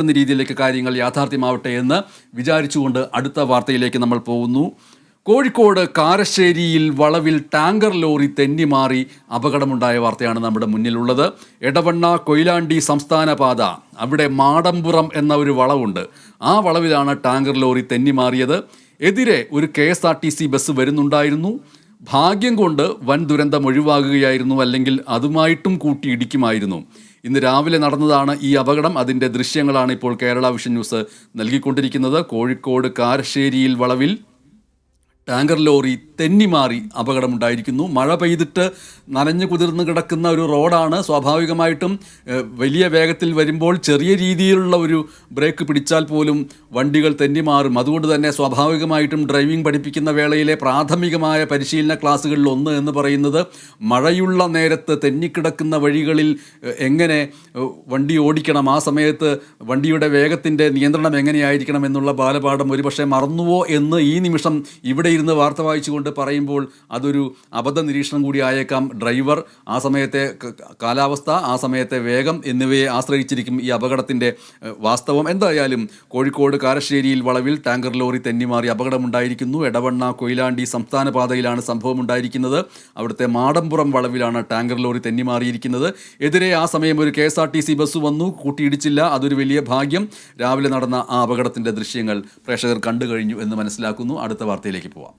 എന്ന രീതിയിലേക്ക് കാര്യങ്ങൾ യാഥാർത്ഥ്യമാവട്ടെ എന്ന് വിചാരിച്ചുകൊണ്ട് അടുത്ത വാർത്തയിലേക്ക് നമ്മൾ പോകുന്നു. കോഴിക്കോട് കാരശ്ശേരിയിൽ വളവിൽ ടാങ്കർ ലോറി തെന്നിമാറി അപകടമുണ്ടായ വാർത്തയാണ് നമ്മുടെ മുന്നിലുള്ളത്. എടവണ്ണ കൊയിലാണ്ടി സംസ്ഥാന പാത, അവിടെ മാടമ്പുറം എന്ന ഒരു വളവുണ്ട്. ആ വളവിലാണ് ടാങ്കർ ലോറി തെന്നിമാറിയത്. എതിരെ ഒരു KSRTC ബസ് വരുന്നുണ്ടായിരുന്നു. ഭാഗ്യം കൊണ്ട് വൻ ദുരന്തം ഒഴിവാകുകയായിരുന്നു, അല്ലെങ്കിൽ അതുമായിട്ടും കൂട്ടി ഇടിക്കുമായിരുന്നു. ഇന്ന് രാവിലെ നടന്നതാണ് ഈ അപകടം. അതിൻ്റെ ദൃശ്യങ്ങളാണ് ഇപ്പോൾ കേരള വിഷൻ ന്യൂസ് നൽകിക്കൊണ്ടിരിക്കുന്നത്. കോഴിക്കോട് കാരശ്ശേരിയിൽ വളവിൽ ടാങ്കർ ലോറി തെന്നിമാറി അപകടമുണ്ടായിരിക്കുന്നു. മഴ പെയ്തിട്ട് നനഞ്ഞു കുതിർന്ന് കിടക്കുന്ന ഒരു റോഡാണ്. സ്വാഭാവികമായിട്ടും വലിയ വേഗത്തിൽ വരുമ്പോൾ ചെറിയ രീതിയിലുള്ള ഒരു ബ്രേക്ക് പിടിച്ചാൽ പോലും വണ്ടികൾ തെന്നിമാറും. അതുകൊണ്ട് തന്നെ സ്വാഭാവികമായിട്ടും ഡ്രൈവിംഗ് പഠിപ്പിക്കുന്ന വേളയിലെ പ്രാഥമികമായ പരിശീലന ക്ലാസ്സുകളിൽ ഒന്ന് എന്ന് പറയുന്നത് മഴയുള്ള നേരത്ത് തെന്നിക്കിടക്കുന്ന വഴികളിൽ എങ്ങനെ വണ്ടി ഓടിക്കണം, ആ സമയത്ത് വണ്ടിയുടെ വേഗത്തിൻ്റെ നിയന്ത്രണം എങ്ങനെയായിരിക്കണം എന്നുള്ള ബാലപാഠം ഒരുപക്ഷെ മറന്നുവോ എന്ന് ഈ നിമിഷം ഇവിടെ ഇരുന്ന് വാർത്ത വായിച്ചുകൊണ്ട് പറയുമ്പോൾ അതൊരു അബദ്ധ നിരീക്ഷണം കൂടി ആയേക്കാം. ഡ്രൈവർ, ആ സമയത്തെ കാലാവസ്ഥ, ആ സമയത്തെ വേഗം എന്നിവയെ ആശ്രയിച്ചിരിക്കും ഈ അപകടത്തിൻ്റെ വാസ്തവം. എന്തായാലും കോഴിക്കോട് കാരശ്ശേരിയിൽ വളവിൽ ടാങ്കർ ലോറി തെന്നിമാറി അപകടമുണ്ടായിരിക്കുന്നു. എടവണ്ണ കൊയിലാണ്ടി സംസ്ഥാന പാതയിലാണ് സംഭവം ഉണ്ടായിരിക്കുന്നത്. അവിടുത്തെ മാടമ്പുറം വളവിലാണ് ടാങ്കർ ലോറി തെന്നിമാറിയിരിക്കുന്നത്. എതിരെ ആ സമയം ഒരു KSRTC ബസ് വന്നു, കൂട്ടിയിടിച്ചില്ല. അതൊരു വലിയ ഭാഗ്യം. രാവിലെ നടന്ന ആ അപകടത്തിൻ്റെ ദൃശ്യങ്ങൾ പ്രേക്ഷകർ കണ്ടു കഴിഞ്ഞു എന്ന് മനസ്സിലാക്കുന്നു. അടുത്ത വാർത്തയിലേക്ക് പോവാം.